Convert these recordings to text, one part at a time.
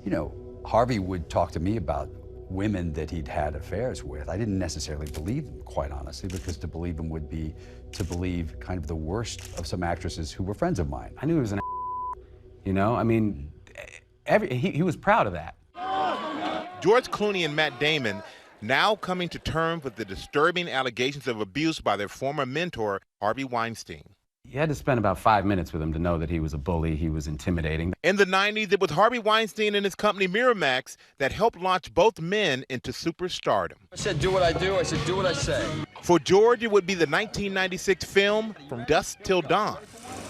You know, Harvey would talk to me about women that he'd had affairs with. I didn't necessarily believe them, quite honestly, because to believe them would be to believe kind of the worst of some actresses who were friends of mine. I knew he was an you know? I mean, he was proud of that. George Clooney and Matt Damon now coming to terms with the disturbing allegations of abuse by their former mentor, Harvey Weinstein. You had to spend about 5 minutes with him to know that he was a bully, he was intimidating. In the 90s, it was Harvey Weinstein and his company Miramax that helped launch both men into superstardom. I said do what I do, I said do what I say. For George, it would be the 1996 film From Dusk Till Dawn.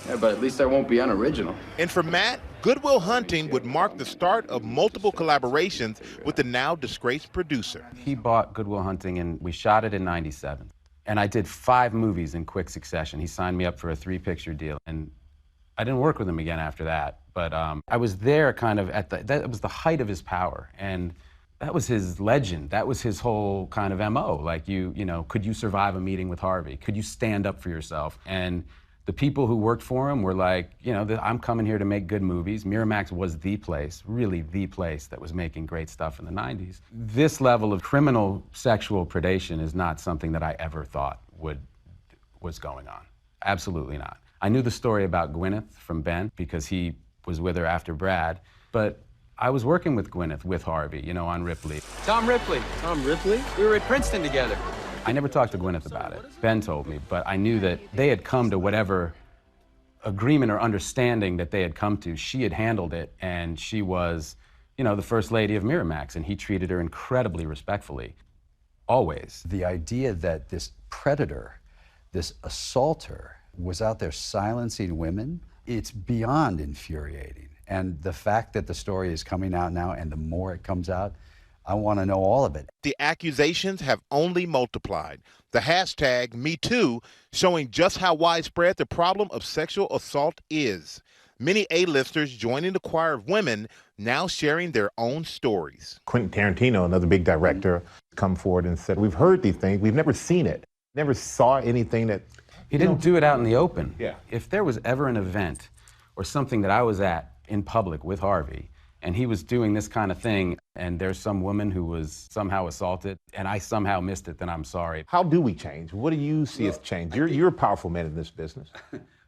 Yeah, but at least I won't be unoriginal. And for Matt, Good Will Hunting would mark the start of multiple collaborations with the now disgraced producer. He bought Good Will Hunting and we shot it in '97. And I did 5 movies in quick succession. He signed me up for a 3-picture deal. And I didn't work with him again after that. But I was there kind of that was the height of his power. And that was his legend. That was his whole kind of MO. Like you know, could you survive a meeting with Harvey? Could you stand up for yourself? And the people who worked for him were like, you know, I'm coming here to make good movies. Miramax was the place, really the place that was making great stuff in the 90s. This level of criminal sexual predation is not something that I ever thought was going on. Absolutely not. I knew the story about Gwyneth from Ben because he was with her after Brad, but I was working with Gwyneth, with Harvey, you know, on Ripley. Tom Ripley. Tom Ripley? We were at Princeton together. I never talked to Gwyneth about it. Ben told me, but I knew that they had come to whatever agreement or understanding that they had come to. She had handled it, and she was, you know, the first lady of Miramax, and he treated her incredibly respectfully, always. The idea that this predator, this assaulter, was out there silencing women, it's beyond infuriating. And the fact that the story is coming out now, and the more it comes out, I want to know all of it. The accusations have only multiplied. The hashtag #MeToo showing just how widespread the problem of sexual assault is. Many A-listers joining the choir of women now sharing their own stories. Quentin Tarantino, another big director, come forward and said, we've heard these things, we've never seen it, never saw anything that... He didn't do it out in the open. Yeah. If there was ever an event or something that I was at in public with Harvey, and he was doing this kind of thing, and there's some woman who was somehow assaulted, and I somehow missed it, then I'm sorry. How do we change? What do you see as change? You're a powerful man in this business.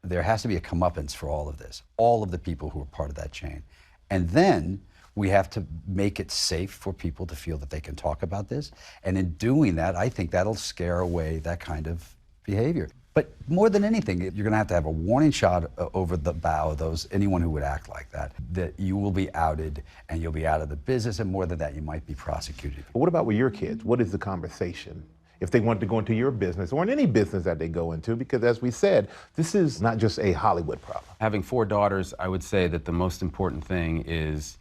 There has to be a comeuppance for all of this, all of the people who are part of that chain. And then we have to make it safe for people to feel that they can talk about this. And in doing that, I think that'll scare away that kind of behavior. But more than anything, you're going to have a warning shot over the bow of anyone who would act like that you will be outed and you'll be out of the business, and more than that, you might be prosecuted. But what about with your kids? What is the conversation? If they want to go into your business or in any business that they go into, because as we said, this is not just a Hollywood problem. Having 4 daughters, I would say that the most important thing is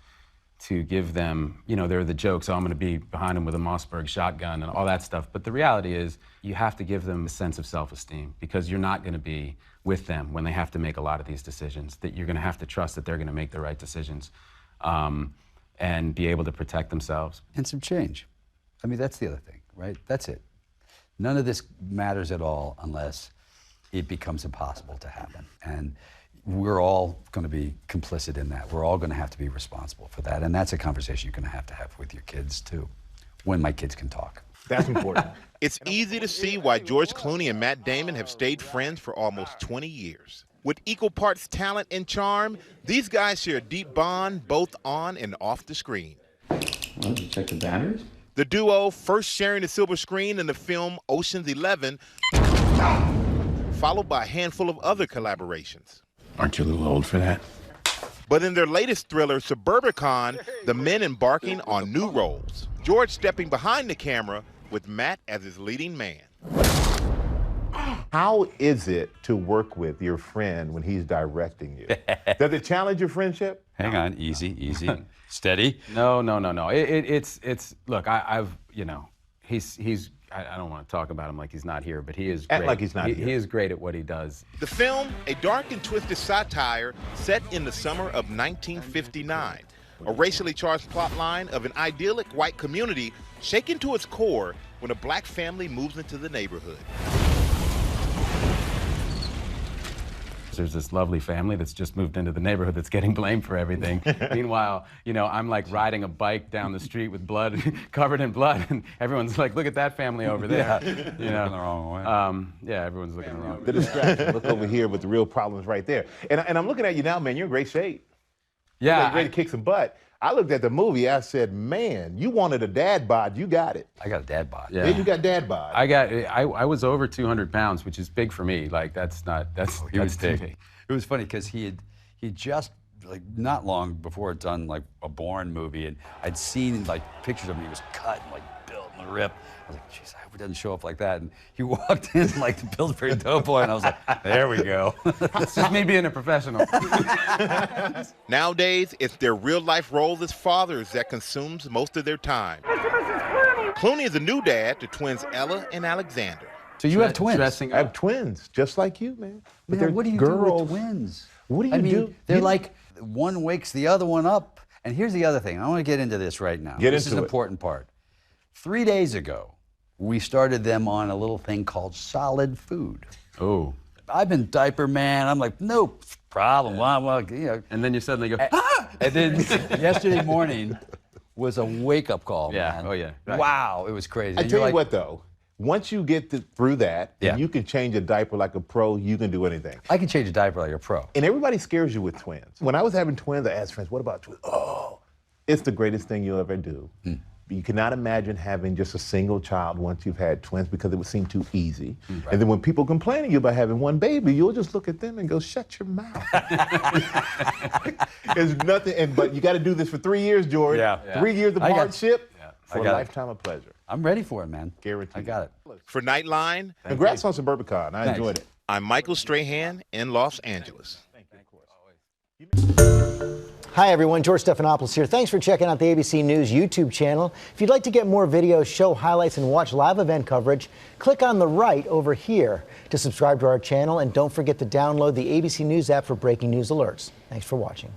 to give them, you know, there are the jokes, oh, I'm going to be behind them with a Mossberg shotgun and all that stuff. But the reality is you have to give them a sense of self-esteem, because you're not going to be with them when they have to make a lot of these decisions, that you're going to have to trust that they're going to make the right decisions and be able to protect themselves. And some change. I mean, that's the other thing, right? That's it. None of this matters at all unless it becomes impossible to happen. And we're all going to be complicit in that. We're all going to have to be responsible for that. And that's a conversation you're going to have with your kids, too, when my kids can talk. That's important. It's easy to see why George Clooney and Matt Damon have stayed friends for almost 20 years. With equal parts talent and charm, these guys share a deep bond both on and off the screen. Well, did you check the batteries? The duo first sharing the silver screen in the film Ocean's 11, followed by a handful of other collaborations. Aren't you a little old for that? But in their latest thriller, Suburbicon, the men embarking on new roles. George stepping behind the camera with Matt as his leading man. How is it to work with your friend when he's directing you? Does it challenge your friendship? Hang on, easy, steady. No. It's look, I've, you know, he's I don't want to talk about him like he's not here, but he is great. Act like he's not here. He is great at what he does. The film, a dark and twisted satire set in the summer of 1959. A racially charged plotline of an idyllic white community shaken to its core when a black family moves into the neighborhood. There's this lovely family that's just moved into the neighborhood that's getting blamed for everything. Meanwhile, you know, I'm like riding a bike down the street with blood, covered in blood, and everyone's like, look at that family over there. Yeah. You know? Looking the wrong way. Yeah, everyone's looking the wrong way. The distraction. Look over here with the real problems right there. And I'm looking at you now, man. You're in great shape. Yeah. You're ready to kick some butt. I looked at the movie. I said, man, you wanted a dad bod. You got it. I got a dad bod. Yeah. Yeah, you got dad bod. I was over 200 pounds, which is big for me. Like, that's He was big. big. It was funny because he just, like, not long before had done like a Bourne movie, and I'd seen like pictures of him. He was cut and like built and ripped. I was like, geez, I hope he doesn't show up like that. And he walked in like the Pillsbury Doughboy, and I was like, there we go. It's just me being a professional. Nowadays, it's their real-life role as fathers that consumes most of their time. Clooney is a new dad to twins Ella and Alexander. So you have twins. Dressing I have up. twins, just like you, man. But Man, they're what do you girls. do with twins? What do you I mean, do? They're You- like, one wakes the other one up. And here's the other thing. I want to get into this right now. Get This is into the it. important part. 3 days ago, we started them on a little thing called solid food. Oh. I've been diaper man. I'm like, no problem. Well, you know. And then you suddenly go, And then yesterday morning was a wake-up call, Yeah, man. oh, yeah, right. Wow, it was crazy. I And tell you're you like, what, though. Once you get through that, Yeah. and you can change a diaper like a pro, you can do anything. I can change a diaper like a pro. And everybody scares you with twins. When I was having twins, I asked friends, what about twins? Oh, it's the greatest thing you'll ever do. You cannot imagine having just a single child once you've had twins because it would seem too easy. And then when people complain to you about having one baby, you'll just look at them and go, shut your mouth. There's nothing, but you got to do this for 3 years, George. Yeah. 3 years of I got- hardship I for a got it. lifetime of pleasure. I'm ready for it, man. Guaranteed. I got it. For Nightline, Congrats on Suburbicon. I Thanks. enjoyed it. I'm Michael Strahan in Los Angeles. Hi everyone, George Stephanopoulos here. Thanks for checking out the ABC News YouTube channel. If you'd like to get more videos, show highlights, and watch live event coverage, click on the right over here to subscribe to our channel, and don't forget to download the ABC News app for breaking news alerts. Thanks for watching.